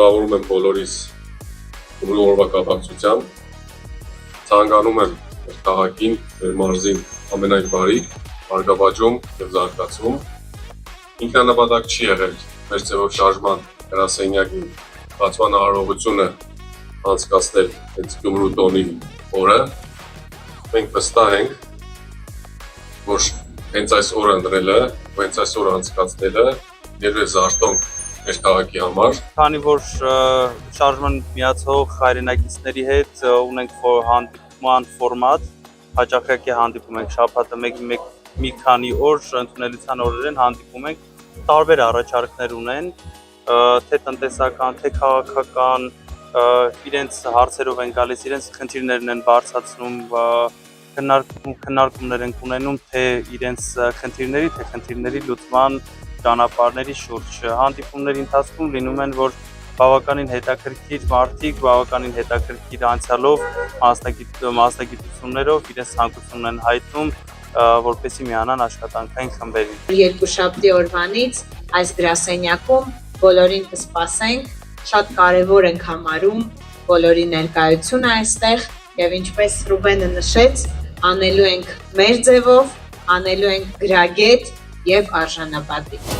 Շնորհավորում եմ բոլորիս Գյումրու օրվա կապակցությամբ, ցանկանում եմ մեր քաղաքին, մեր մարզին ամենայն բարիք, բարգավաճում եւ զարգացում։ Ինքնանպատակ չի եղել մեր ձևով շարժման գրասենյակի բացման արարողությունը անցկացնել հենց Գյումրու տոնի օրը։ Մենք վստահ ենք, որ հենց այս օրը ընտրելը, հենց այս օրը անցկացնելը ներվե զարթոնք մեր քաղաքի համար։ Քանի որ շարժման միացող հայրենակիցների հետ ունենք հանդիպման ֆորմատ, հաճախակի հանդիպում ենք շաբաթը մի քանի օր, ընդունելության օրերին հանդիպում ենք, տարբեր առաջարկներ ունեն, թե տնտեսական, թե քաղաքական, իրենց հարցերով են գալիս, իրենց խնդիրներն են բարձրացնում, քննարկումներ ենք ունենում, թե իրենց խնդիրների, թե խնդիրների լուծման ճանապարհների շուրջ։ Հանդիպումների ընթացքում լինում են, որ բավականին հետաքրքիր մարդիկ, բավականին հետաքրքիր անցյալով, մասնագիտություններով իրենց ցանկությունն են հայտնում, որպեսզի միանան աշխատանքային խմբերի։ Երկուշաբթի օրվանից այս գրասենյակում բոլորին կսպասենք, շատ կարևոր ենք համարում բոլորի ներկայությունը այստեղ եւ ինչպես Ռուբենը նշեց, անելու ենք մեր ձևով, անելու ենք գրագետ եւ արժանապատիվ։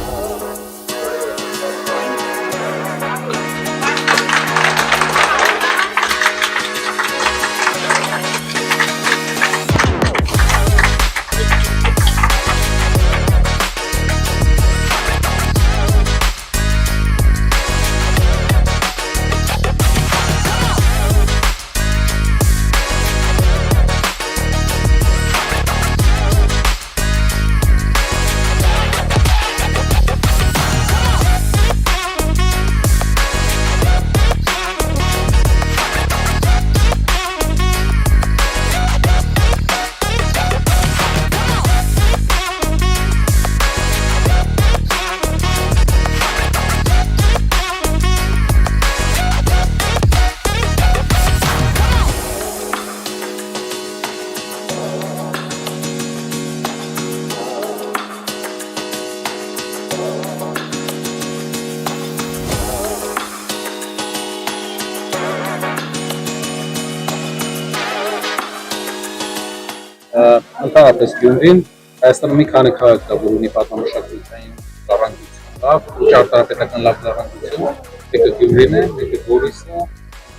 Ընդհանրապես Գյումրին Հայաստանում մի քանի քաղաք կա, որ ունի պատմամշակութային ժառանգություն, լավ, ճարտարապետական լավ ժառանգություն, մեկը Գյումրին է, մեկը Գորիսը,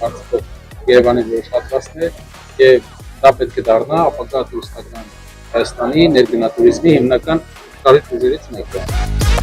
արդյոք Երևանի որոշ հատվածներ, եւ դա պետք է դառնա ապագա տուրիստական Հայաստանի ներգնա տուրիզմի հիմնական կարիք ուժերից մեկը։